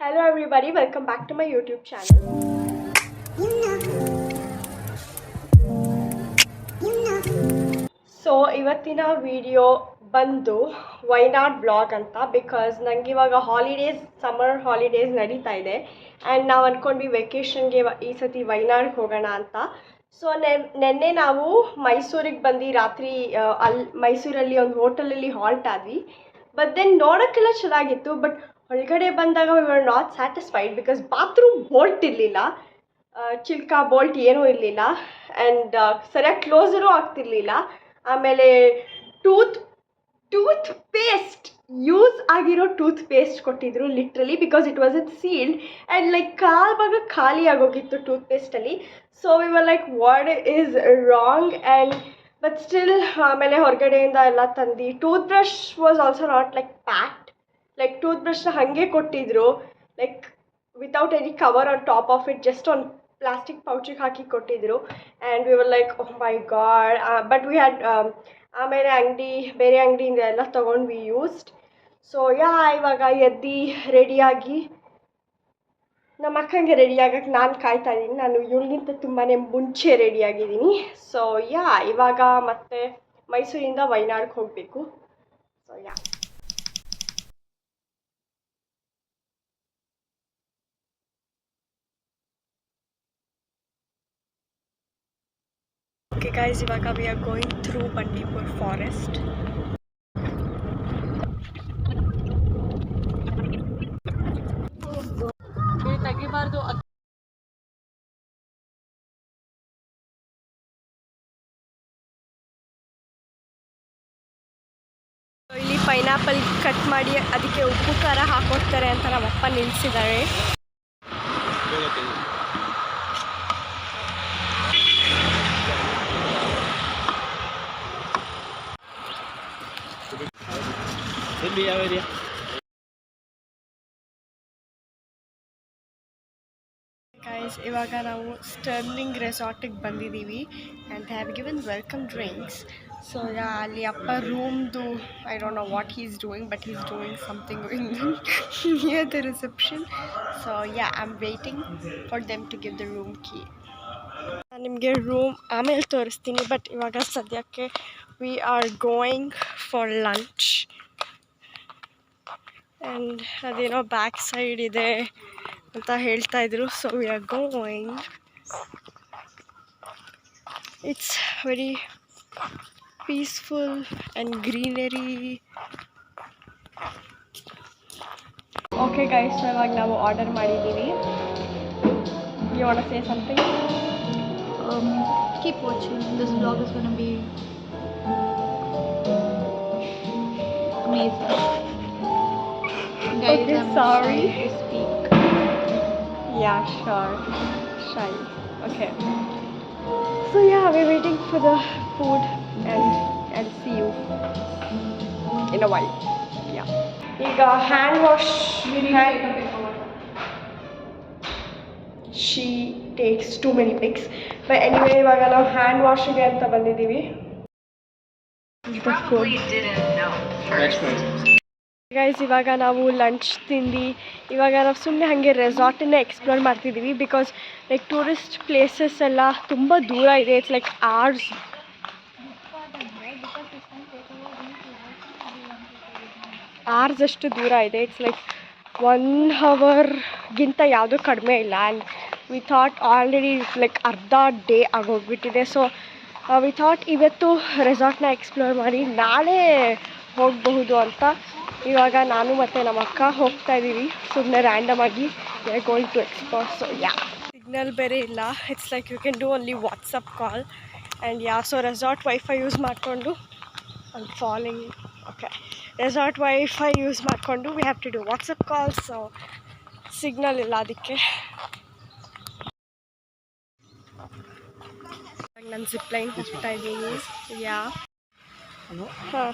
Hello everybody, welcome back to my YouTube channel. So ಇವತ್ತಿನ video ಬಂದು Wayanad blog ಅಂತ because ನಂಗೆ ಇವಾಗ ಹಾಲಿಡೇಸ್ ಸಮ್ಮರ್ ಹಾಲಿಡೇಸ್ ನಡೀತಾ ಇದೆ ಆ್ಯಂಡ್ ನಾವು ಅಂದ್ಕೊಂಡ್ವಿ ವೆಕೇಷನ್ಗೆ ಈ ಸತಿ ವೈನಾಡ್ಗೆ ಹೋಗೋಣ ಅಂತ. ಸೊ ನೆನ್ನೆ ನಾವು ಮೈಸೂರಿಗೆ ಬಂದು ರಾತ್ರಿ ಮೈಸೂರಲ್ಲಿ ಒಂದು ಹೋಟೆಲಲ್ಲಿ ಹಾಲ್ಟ್ ಆದ್ವಿ. ಬಟ್ ದೆನ್ ನೋಡೋಕ್ಕೆಲ್ಲ ಚೆನ್ನಾಗಿತ್ತು, ಬಟ್ ಒಳಗಡೆ ಬಂದಾಗ we are not satisfied because bathroom bolt ಇರಲಿಲ್ಲ, ಚಿಲ್ಕ ಬೋಲ್ಟ್ ಏನೂ ಇರಲಿಲ್ಲ ಆ್ಯಂಡ್ ಸರಿಯಾಗಿ ಕ್ಲೋಸರೂ ಆಗ್ತಿರ್ಲಿಲ್ಲ. ಆಮೇಲೆ ಟೂತ್ ಪೇಸ್ಟ್ ಯೂಸ್ ಆಗಿರೋ ಟೂತ್ ಪೇಸ್ಟ್ ಕೊಟ್ಟಿದ್ರು literally because it was it sealed and like ಕಾಲು ಭಾಗ ಖಾಲಿ ಆಗೋಗಿತ್ತು ಟೂತ್ ಪೇಸ್ಟಲ್ಲಿ. So we were like what is wrong and but still ಆಮೇಲೆ ಹೊರಗಡೆಯಿಂದ ಎಲ್ಲ ತಂದು toothbrush was also not like packed, like ಟೂತ್ ಬ್ರಷ್ನ ಹಾಗೆ ಕೊಟ್ಟಿದ್ರು, like without any cover on top of it, just ಒಂದು ಪ್ಲಾಸ್ಟಿಕ್ ಪೌಚಿಗೆ ಹಾಕಿ ಕೊಟ್ಟಿದ್ರು and we were like oh my god. But we had ಆಮೇಲೆ ಬೇರೆ ಅಂಗಡಿಯಿಂದ ಎಲ್ಲ ತೊಗೊಂಡ್ವಿ ಯೂಸ್ಡ್. ಸೊ ಇವಾಗ ಎದ್ದು ರೆಡಿಯಾಗಿ ನಮ್ಮ ಅಕ್ಕಂಗೆ ರೆಡಿ ಆಗಕ್ಕೆ ನಾನು ಕಾಯ್ತಾ ಇದ್ದೀನಿ. ನಾನು ಇವಳಿಗಿಂತ ತುಂಬಾ ಮುಂಚೆ ರೆಡಿಯಾಗಿದ್ದೀನಿ. ಸೊ ಇವಾಗ ಮತ್ತೆ ಮೈಸೂರಿಂದ ವೈನಾಡ್ಗೆ ಹೋಗಬೇಕು. So Okay guys, ivaga we are going through Bandipur forest. ಇಲ್ಲಿ ಪೈನಾಪಲ್ ಕಟ್ ಮಾಡಿ ಅದಕ್ಕೆ ಉಪ್ಪು ಖಾರ ಹಾಕೊಡ್ತಾರೆ ಅಂತ ನಮ್ಮಪ್ಪ ನಿಲ್ಲಿಸಿದ್ದಾರೆ. ಗೈಸ್ ಇವಾಗ ನಾವು ಸ್ಟರ್ಲಿಂಗ್ ರೆಸಾರ್ಟಿಗೆ ಬಂದಿದ್ದೀವಿ and they have given welcome drinks. So ಅಲ್ಲಿ ಅಪ್ಪ ರೂಮ್ದು I don't know what he is doing, but he is doing something near the reception. So I am waiting for them to give the room key. ನಾನು ನಿಮಗೆ room ಆಮೇಲೆ ತೋರಿಸ್ತೀನಿ, but ಇವಾಗ ಸದ್ಯಕ್ಕೆ we are going for lunch and ಅದೇನೋ back side ಇದೆ ಅಂತ ಹೇಳ್ತಾ ಇದ್ರು. So we are going. It's very peaceful and greenery. Okay guys, so ಇವಾಗ ನಾವು ಆರ್ಡರ್ ಮಾಡಿದ್ದೀವಿ. You want to say something? Keep watching. This vlog is going to be amazing. Guys, Okay, I'm sorry. shy to speak. Yeah, sure. Shy. Okay. So we're waiting for the food and I'll see you in a while. Yeah. ಈಗ hand wash. She takes too many pics. But anyway, ಇವಾಗ ನಾವು hand ವಾಶ್ಗೆ ಅಂತ ಬಂದಿದ್ದೀವಿ. Guys ಇವಾಗ ನಾವು lunch ತಿಂದು ಇವಾಗ ನಾವು ಸುಮ್ಮನೆ ಹಾಗೆ ರೆಸಾರ್ಟನ್ನೇ ಎಕ್ಸ್ಪ್ಲೋರ್ ಮಾಡ್ತಿದ್ದೀವಿ ಬಿಕಾಸ್ ಲೈಕ್ ಟೂರಿಸ್ಟ್ ಪ್ಲೇಸಸ್ ಎಲ್ಲ ತುಂಬ ದೂರ ಇದೆ. ಇಟ್ಸ್ ಲೈಕ್ ಆರ್ಸ್ ಅಷ್ಟು ದೂರ ಇದೆ. ಇಟ್ಸ್ ಲೈಕ್ 1 ಅವರ್ಗಿಂತ ಯಾವುದೂ ಕಡಿಮೆ ಇಲ್ಲ. And we thought already like ಅರ್ಧ ಡೇ ಆಗೋಗ್ಬಿಟ್ಟಿದೆ. ಸೊ ವಿ ಥಾಟ್ ಇವತ್ತು ರೆಸಾರ್ಟ್ನ ಎಕ್ಸ್ಪ್ಲೋರ್ ಮಾಡಿ ನಾಳೆ ಹೋಗಬಹುದು ಅಂತ ಇವಾಗ ನಾನು ಮತ್ತು ನಮ್ಮ ಅಕ್ಕ ಹೋಗ್ತಾ ಇದ್ದೀವಿ ಸುಮ್ಮನೆ ರ್ಯಾಂಡಮ್ ಆಗಿ. We are going to explore. So signal ಬೇರೆ ಇಲ್ಲ. It's like you can do only WhatsApp call and so resort wifi use ಮಾಡಿಕೊಂಡು I'm following. Okay, resort wifi use ಮಾಡಿಕೊಂಡು we have to do WhatsApp call. So signal ಇಲ್ಲ ಅದಕ್ಕೆ. ನಾನು zip line ಹೋಗ್ತಾ ಇದ್ದೀನಿ. ಹಾಂ